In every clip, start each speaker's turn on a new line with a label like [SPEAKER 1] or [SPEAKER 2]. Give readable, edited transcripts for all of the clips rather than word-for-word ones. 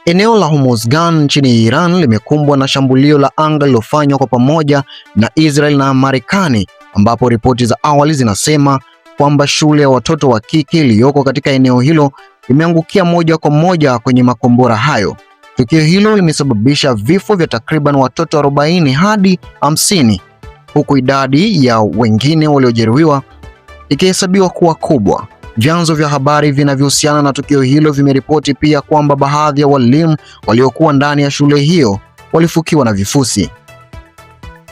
[SPEAKER 1] Eneo la Hormozgan nchini Iran limekumbwa na shambulio la anga lililofanywa kwa pamoja na Israel na Marekani, ambapo ripoti za awali zinasema kwamba shule ya watoto wa kike iliyoko katika eneo hilo imeangukia moja kwa moja kwenye makombora hayo. Tukio hilo limesababisha vifo vya takriban watoto 40 hadi 50, huku idadi ya wengine waliojeruhiwa ikihesabiwa kuwa kubwa. Vyanzo vya habari vinavyohusiana na tukio hilo vimeripoti pia kwamba baadhi ya walimu waliokuwa ndani ya shule hiyo walifukiwa na vifusi,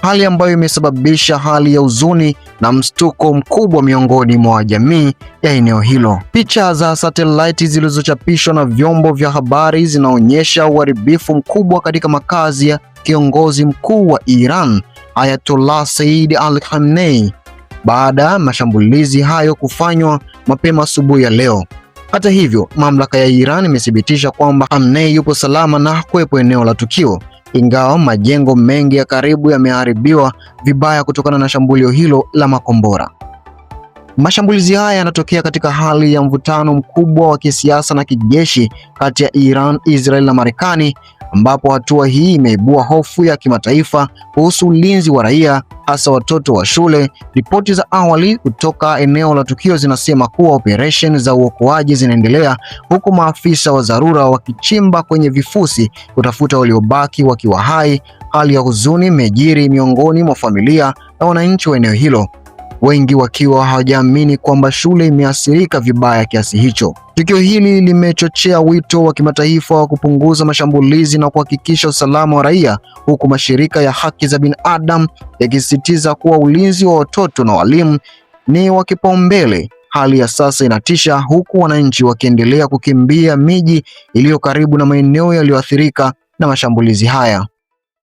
[SPEAKER 1] hali ambayo imesababisha hali ya huzuni na mshtuko mkubwa miongoni mwa jamii ya eneo hilo. Picha za satellite zilizochapishwa na vyombo vya habari zinaonyesha uharibifu mkubwa katika makazi ya kiongozi mkuu wa Iran, Ayatollah Said Ali Khamenei, baada ya mashambulizi hayo kufanywa mapema asubuhi ya leo. Hata hivyo, mamlaka ya Iran imethibitisha kwamba Khamenei yupo salama na hakuwepo eneo la tukio, ingawa majengo mengi ya karibu yameharibiwa vibaya kutokana na shambulio hilo la makombora. Mashambulizi haya yanatokea katika hali ya mvutano mkubwa wa kisiasa na kijeshi kati ya Iran, Israel na Marekani, ambapo hatua hii imeibua hofu ya kimataifa kuhusu ulinzi wa raia, hasa watoto wa shule. Ripoti za awali kutoka eneo la tukio zinasema kuwa operesheni za uokoaji zinaendelea, huku maafisa wa dharura wakichimba kwenye vifusi kutafuta waliobaki wakiwa hai. Hali ya huzuni imejiri miongoni mwa familia na wananchi wa eneo hilo, wengi wakiwa hawajaamini kwamba shule imeathirika vibaya kiasi hicho. Tukio hili limechochea wito wa kimataifa wa kupunguza mashambulizi na kuhakikisha usalama wa raia, huku mashirika ya haki za binadamu yakisisitiza kuwa ulinzi wa watoto na walimu ni wa kipaumbele. Hali ya sasa inatisha, huku wananchi wakiendelea kukimbia miji iliyo karibu na maeneo yaliyoathirika na mashambulizi haya.